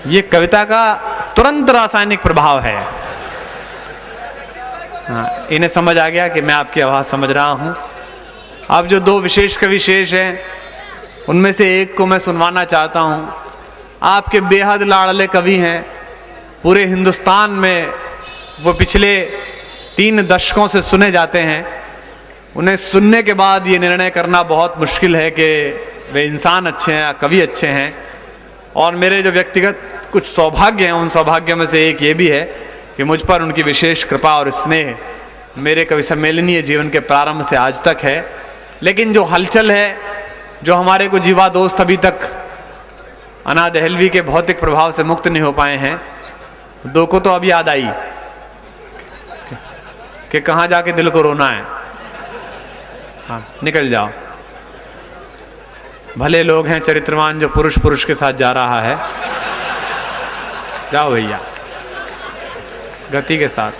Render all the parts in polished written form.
ये कविता का तुरंत रासायनिक प्रभाव है। हाँ, इन्हें समझ आ गया कि मैं आपकी आवाज़ समझ रहा हूँ। अब जो दो विशेष कवि शेष हैं, उनमें से एक को मैं सुनवाना चाहता हूँ। आपके बेहद लाडले कवि हैं, पूरे हिंदुस्तान में वो पिछले 3 दशकों से सुने जाते हैं। उन्हें सुनने के बाद ये निर्णय करना बहुत मुश्किल है कि वे इंसान अच्छे हैं या कवि अच्छे हैं। और मेरे जो व्यक्तिगत कुछ सौभाग्य हैं, उन सौभाग्यों में से एक ये भी है कि मुझ पर उनकी विशेष कृपा और स्नेह मेरे कवि सम्मेलनीय जीवन के प्रारंभ से आज तक है। लेकिन जो हलचल है, जो हमारे को जीवा दोस्त अभी तक अन्ना दहलवी के भौतिक प्रभाव से मुक्त नहीं हो पाए हैं, दो को तो अब याद आई कि कहाँ जाके दिल को रोना है। हाँ, निकल जाओ। भले लोग हैं चरित्रवान जो पुरुष पुरुष के साथ जा रहा है। जाओ भैया, गति के साथ।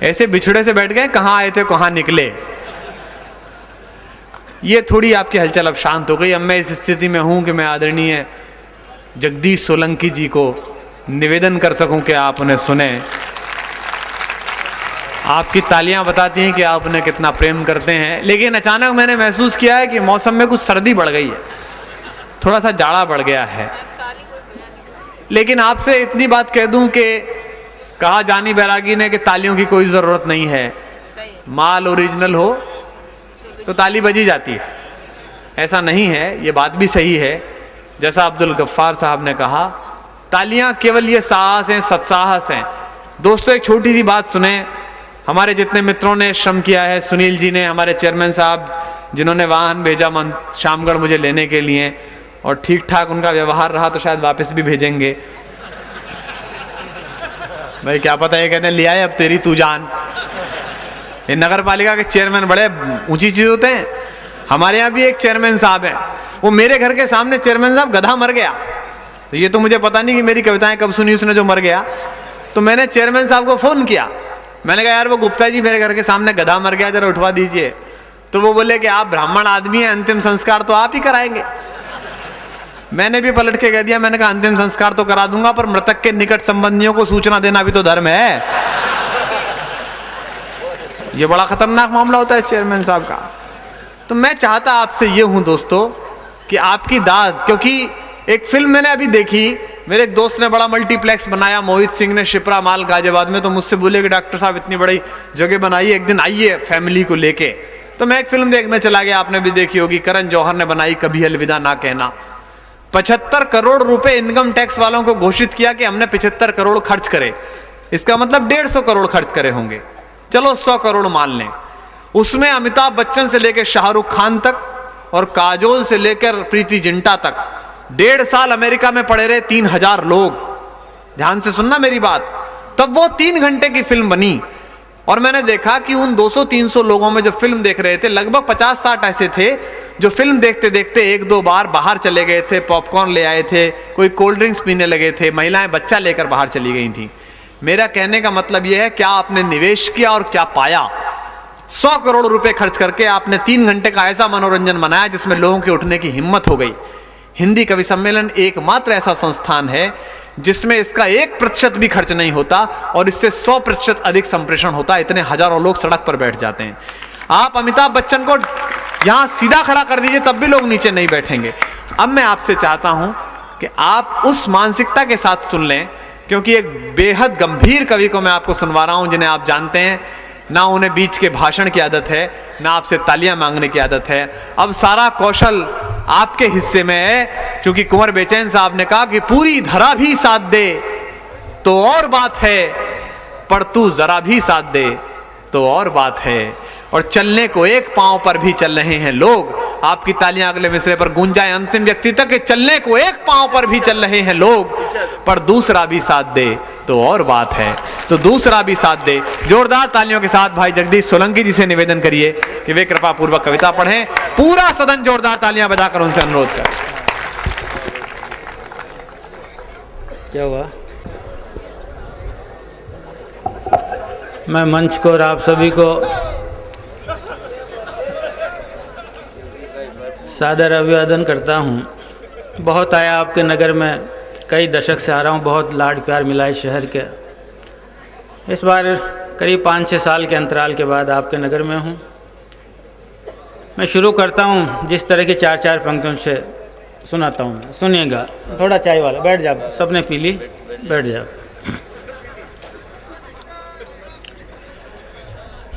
ऐसे बिछड़े से बैठ गए, कहाँ आए थे कहाँ निकले। ये थोड़ी आपकी हलचल अब शांत हो गई। अब मैं इस स्थिति में हूं कि मैं आदरणीय जगदीश सोलंकी जी को निवेदन कर सकूं कि आप उन्हें सुने। आपकी तालियां बताती हैं कि आप उन्हें कितना प्रेम करते हैं। लेकिन अचानक मैंने महसूस किया है कि मौसम में कुछ सर्दी बढ़ गई है, थोड़ा सा जाड़ा बढ़ गया है। लेकिन आपसे इतनी बात कह दूं कि कहा जानी बैरागी ने कि तालियों की कोई जरूरत नहीं है, माल ओरिजिनल हो तो ताली बजी जाती है। ऐसा नहीं है, ये बात भी सही है। जैसा अब्दुल गफ्फार साहब ने कहा, तालियां केवल ये साहस हैं, सत्साहस हैं। दोस्तों, एक छोटी सी बात सुने। हमारे जितने मित्रों ने श्रम किया है, सुनील जी ने, हमारे चेयरमैन साहब जिन्होंने वाहन भेजा शामगढ़ मुझे लेने के लिए, और ठीक ठाक उनका व्यवहार रहा तो शायद वापस भी भेजेंगे। भाई क्या पता ये कहने लिया है अब तेरी तू जान। ये नगर पालिका के चेयरमैन बड़े ऊंची चीज होते हैं। हमारे यहाँ भी एक चेयरमैन साहब हैं, वो मेरे घर के सामने चेयरमैन साहब गधा मर गया। तो ये तो मुझे पता नहीं कि मेरी कविताएं कब सुनी उसने जो मर गया। तो मैंने चेयरमैन साहब को फोन किया, मैंने कहा यार वो गुप्ता जी मेरे घर के सामने गधा मर गया, जरा उठवा दीजिए। तो वो बोले कि आप ब्राह्मण आदमी हैं, अंतिम संस्कार तो आप ही कराएंगे। मैंने भी पलट के कह दिया, मैंने कहा अंतिम संस्कार तो करा दूंगा, पर मृतक के निकट संबंधियों को सूचना देना भी तो धर्म है। ये बड़ा खतरनाक मामला होता है चेयरमैन साहब का। तो मैं चाहता आपसे ये हूं दोस्तों कि आपकी दाद, क्योंकि एक फिल्म मैंने अभी देखी, मेरे एक दोस्त ने बड़ा मल्टीप्लेक्स बनाया, मोहित सिंह ने, शिप्रा माल गाजियाबाद में। तो मुझसे बोले कि डॉक्टर साहब इतनी बड़ी जगह बनाई, एक दिन आइए फैमिली को लेके। तो मैं एक फिल्म देखने चला गया, आपने भी देखी होगी, करण जौहर ने बनाई, कभी अलविदा ना कहना। 75 करोड़ रुपए इनकम टैक्स वालों को घोषित किया कि हमने 75 करोड़ खर्च करे। इसका मतलब 150 करोड़ खर्च करे होंगे, चलो 100 करोड़ मान लें। उसमें अमिताभ बच्चन से लेकर शाहरुख खान तक और काजोल से लेकर प्रीति जिंटा तक 1.5 साल अमेरिका में पड़े रहे 3000 लोग। ध्यान से सुनना मेरी बात। तब वो 3 घंटे की फिल्म बनी और मैंने देखा कि उन 200-300 लोगों में जो फिल्म देख रहे थे, लगभग 50-60 ऐसे थे जो फिल्म देखते देखते 1-2 बार बाहर चले गए थे, पॉपकॉर्न ले आए थे, कोई कोल्ड ड्रिंक्स पीने लगे थे, महिलाएं बच्चा लेकर बाहर चली गई थी। मेरा कहने का मतलब यह है, क्या आपने निवेश किया और क्या पाया। 100 करोड़ रुपए खर्च करके आपने 3 घंटे का ऐसा मनोरंजन बनाया जिसमें लोगों के उठने की हिम्मत हो गई। हिंदी कवि सम्मेलन एकमात्र ऐसा संस्थान है जिसमें इसका 1% भी खर्च नहीं होता और इससे 100% अधिक संप्रेषण होता है। इतने हजारों लोग सड़क पर बैठ जाते हैं। आप अमिताभ बच्चन को यहां सीधा खड़ा कर दीजिए, तब भी लोग नीचे नहीं बैठेंगे। अब मैं आपसे चाहता हूं कि आप उस मानसिकता के साथ सुन लें, क्योंकि एक बेहद गंभीर कवि को मैं आपको सुनवा रहा हूं जिन्हें आप जानते हैं। ना उन्हें बीच के भाषण की आदत है, ना आपसे तालियां मांगने की आदत है। अब सारा कौशल आपके हिस्से में है, क्योंकि कुंवर बेचैन साहब ने कहा कि पूरी धरा भी साथ दे तो और बात है, पर तू जरा भी साथ दे तो और बात है। और चलने को एक पांव पर भी चल रहे हैं लोग। आपकी तालियां अगले मिसरे पर गूंज जाए अंतिम व्यक्ति तक। चलने को एक पांव पर भी चल रहे हैं लोग, पर दूसरा भी साथ दे तो और बात है। तो दूसरा भी साथ दे। जोरदार तालियों के साथ भाई जगदीश सोलंकी जी से निवेदन करिए कि वे कृपा पूर्वक कविता पढ़ें। पूरा सदन जोरदार तालियां बजाकर उनसे अनुरोध करें। क्या हुआ? मैं मंच को और आप सभी को सादर अभिवादन करता हूँ। बहुत आया आपके नगर में कई दशक से आ रहा हूँ, बहुत लाड प्यार मिला है शहर के। इस बार करीब 5-6 साल के अंतराल के बाद आपके नगर में हूँ। मैं शुरू करता हूँ जिस तरह की 4-4 पंक्तियों से सुनाता हूँ, सुनिएगा। थोड़ा चाय वाला, बैठ जाओ, सबने पी ली, बैठ जाओ।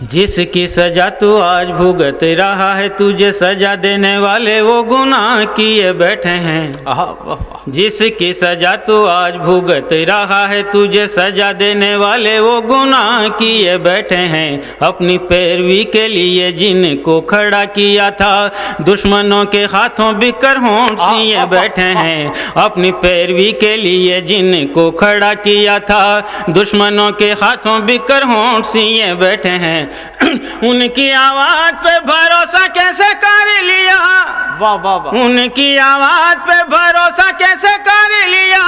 जिसकी सजा तू आज भुगत रहा है, तुझे सजा देने वाले वो गुनाह किए बैठे हैं। जिसकी सजा तू आज भुगत रहा है, तुझे सजा देने वाले वो गुनाह किए बैठे हैं। अपनी पैरवी के लिए जिनको खड़ा किया था, दुश्मनों के हाथों बिकर होंठ सिए बैठे हैं। अपनी पैरवी के लिए जिनको खड़ा किया था, दुश्मनों के हाथों बिकर होंठ सिए बैठे हैं। उनकी आवाज पे भरोसा कैसे कर लिया, वाह वाह वाह। उनकी आवाज पे भरोसा कैसे कर लिया,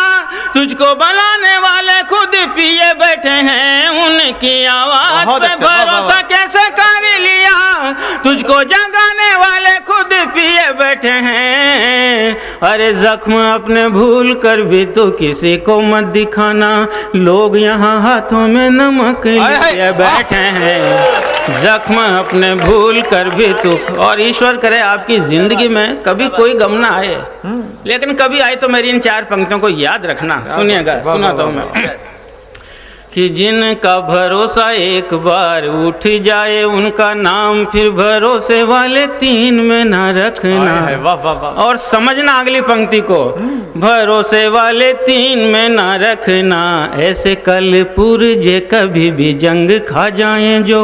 तुझको बनाने वाले खुद पिए बैठे हैं। उनकी आवाज पे भरोसा कैसे कर लिया, तुझको जगाने वाले खुद पिए बैठे हैं। अरे जख्म अपने भूल कर भी तो किसी को मत दिखाना, लोग यहाँ हाथों में नमक लिए बैठे हैं। जख्म अपने भूल कर भी तू, और ईश्वर करे आपकी जिंदगी में कभी कोई गम ना आए, लेकिन कभी आए तो मेरी इन 4 पंक्तियों को याद रखना। सुनिएगा, सुनाता हूँ मैं कि जिनका भरोसा एक बार उठ जाए, उनका नाम फिर भरोसे वाले 3 में ना रखना। वाह वाह वाह। और समझना अगली पंक्ति को, भरोसे वाले 3 में ना रखना। ऐसे कल पुरजे कभी भी जंग खा जाएं, जो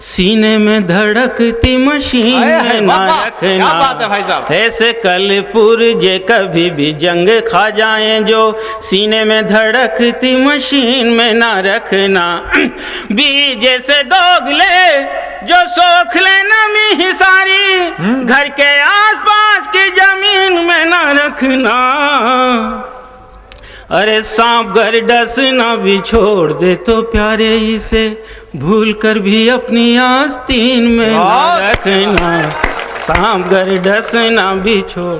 सीने में धड़कती मशीन में ना रखना। क्या बात है भाई साहब। ऐसे कल पुरजे कभी भी जंग खा जाएं, जो सीने में धड़कती मशीन में ना रखना। बीजे से दोगले जो सोख ले नमी ही सारी, घर के आसपास की जमीन में ना रखना। अरे सांप घर डसना भी छोड़ दे तो प्यारे इसे, भूल कर भी अपनी आस्तीन में ना रखना। सांप घर डसना भी छोड़